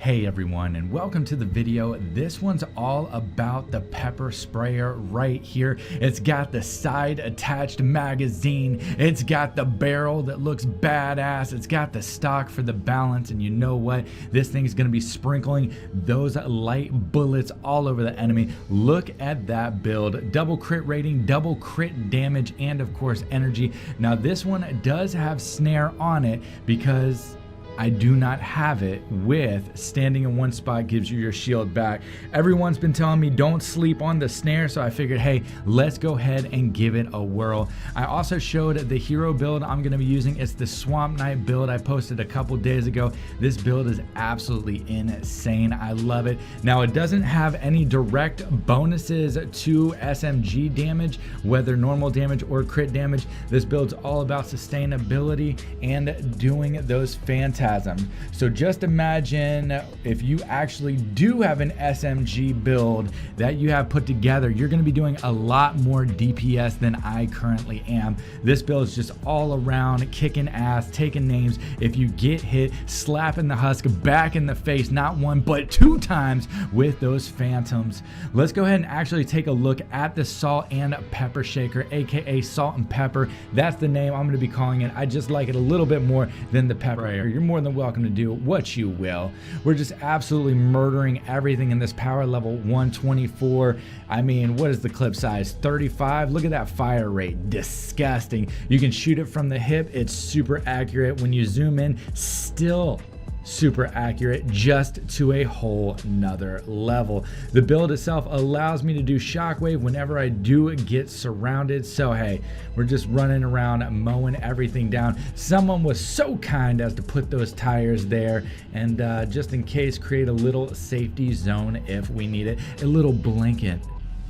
Hey everyone, and welcome to the video. This one's all about the pepper sprayer right here. It's got the side attached magazine. It's got the barrel that looks badass. It's got the stock for the balance, and you know what? This thing's gonna be sprinkling those light bullets all over the enemy. Look at that build. Double crit rating, double crit damage, and of course energy. Now this one does have snare on it because I do not have it with standing in one spot gives you your shield back. Everyone's been telling me don't sleep on the snare, so I figured, hey, let's go ahead and give it a whirl. I also showed the hero build I'm gonna be using. It's the Swamp Knight build I posted a couple days ago. This build is absolutely insane. I love it. Now it doesn't have any direct bonuses to SMG damage, whether normal damage or crit damage. This build's all about sustainability and doing those fantastic. So just imagine if you actually do have an SMG build that you have put together, you're going to be doing a lot more DPS than I currently am. This build is just all around kicking ass, taking names. If you get hit, slapping the husk back in the face, not one but two times with those phantoms. Let's go ahead and actually take a look at the Salt and Pepper Shaker, aka Salt and Pepper. That's the name I'm going to be calling it. I just like it a little bit more than the pepper. You're more than welcome to do what you will. We're just absolutely murdering everything in this power level 124. I mean, what is the clip size? 35. Look at that fire rate. Disgusting. You can shoot it from the hip. It's super accurate. When you zoom in, still super accurate, just to a whole nother level. The build itself allows me to do shockwave whenever I do get surrounded. So hey, we're just running around mowing everything down. Someone was so kind as to put those tires there, and just in case, create a little safety zone if we need it, a little blanket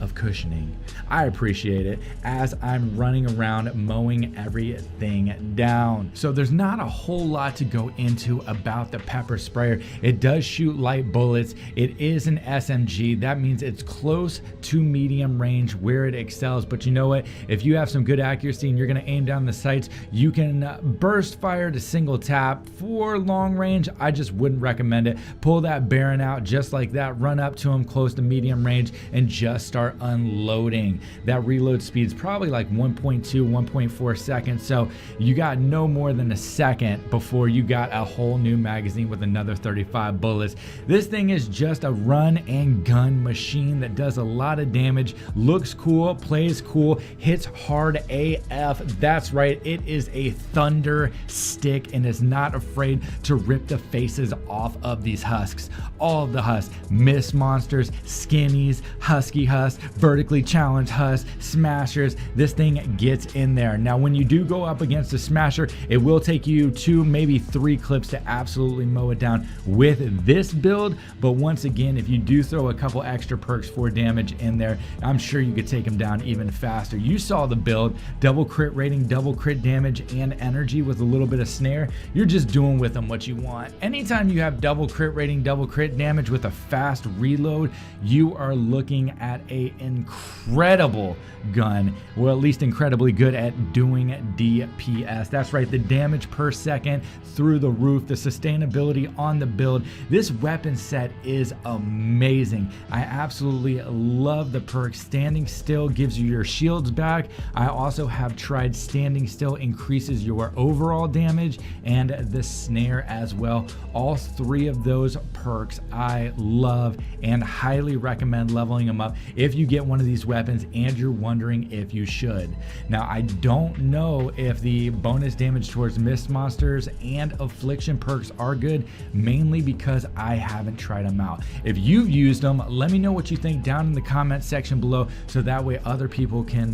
of cushioning. I appreciate it as I'm running around mowing everything down. So there's not a whole lot to go into about the pepper sprayer. It does shoot light bullets. It is an SMG. That means it's close to medium range where it excels. But you know what? If you have some good accuracy and you're going to aim down the sights, you can burst fire to single tap. For long range, I just wouldn't recommend it. Pull that Baron out just like that, run up to him close to medium range and just start unloading. That reload speed is probably like 1.2, 1.4 seconds. So you got no more than a second before you got a whole new magazine with another 35 bullets. This thing is just a run and gun machine that does a lot of damage, looks cool, plays cool, hits hard AF. That's right, it is a thunder stick and is not afraid to rip the faces off of these husks. All of the husks, mist monsters, skinnies, husky husks, vertically challenged husks, smashers. This thing gets in there. Now when you do go up against a smasher, it will take you 2, maybe 3 clips to absolutely mow it down with this build. But once again, if you do throw a couple extra perks for damage in there, I'm sure you could take them down even faster. You saw the build, double crit rating, double crit damage, and energy with a little bit of snare. You're just doing with them what you want. Anytime you have double crit rating, double crit damage with a fast reload, you are looking at a incredible gun, or at least incredibly good at doing DPS. That's right, the damage per second through the roof, the sustainability on the build. This weapon set is amazing. I absolutely love the perk. Standing still gives you your shields back. I also have tried standing still increases your overall damage, and the snare as well. All 3 of those perks I love and highly recommend leveling them up if you get one of these weapons and you're wondering if you should. Now I don't know if the bonus damage towards mist monsters and affliction perks are good, mainly because I haven't tried them out. If you've used them, let me know what you think down in the comment section below, so that way other people can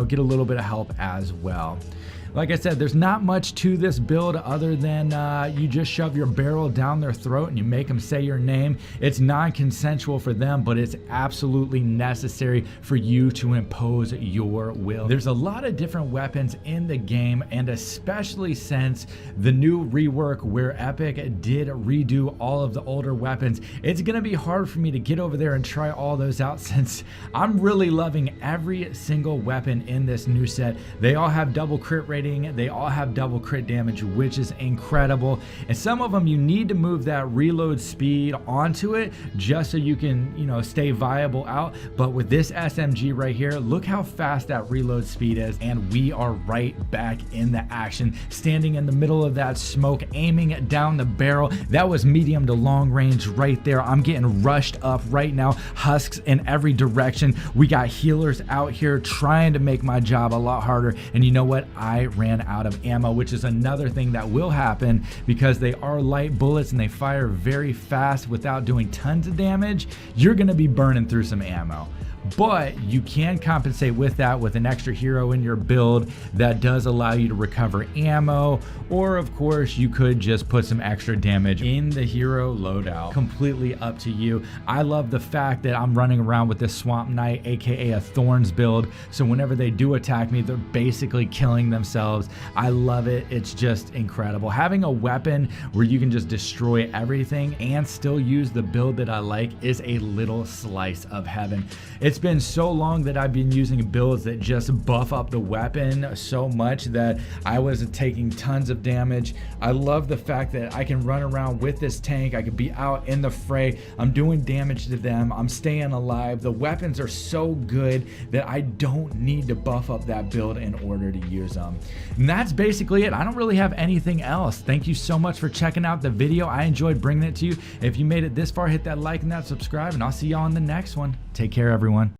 get a little bit of help as well. Like I said, there's not much to this build other than you just shove your barrel down their throat and you make them say your name. It's non-consensual for them, but it's absolutely necessary for you to impose your will. There's a lot of different weapons in the game, and especially since the new rework where Epic did redo all of the older weapons, it's gonna be hard for me to get over there and try all those out, since I'm really loving every single weapon in this new set. They all have double crit rating critting. They all have double crit damage, which is incredible. And some of them you need to move that reload speed onto it just so you can, you know, stay viable out. But with this SMG right here, look how fast that reload speed is, and we are right back in the action, standing in the middle of that smoke, aiming down the barrel. That was medium to long range right there. I'm getting rushed up right now, husks in every direction. We got healers out here trying to make my job a lot harder, and you know what? I ran out of ammo, which is another thing that will happen because they are light bullets and they fire very fast without doing tons of damage. You're gonna be burning through some ammo. But you can compensate with that with an extra hero in your build that does allow you to recover ammo, or of course you could just put some extra damage in the hero loadout. Completely up to you. I love the fact that I'm running around with this Swamp Knight, aka a Thorns build, so whenever they do attack me, they're basically killing themselves. I love it. It's just incredible. Having a weapon where you can just destroy everything and still use the build that I like is a little slice of heaven. It's been so long that I've been using builds that just buff up the weapon so much that I was taking tons of damage. I love the fact that I can run around with this tank. I could be out in the fray. I'm doing damage to them. I'm staying alive. The weapons are so good that I don't need to buff up that build in order to use them. And that's basically it. I don't really have anything else. Thank you so much for checking out the video. I enjoyed bringing it to you. If you made it this far, hit that like and that subscribe, and I'll see y'all in the next one. Take care, everyone.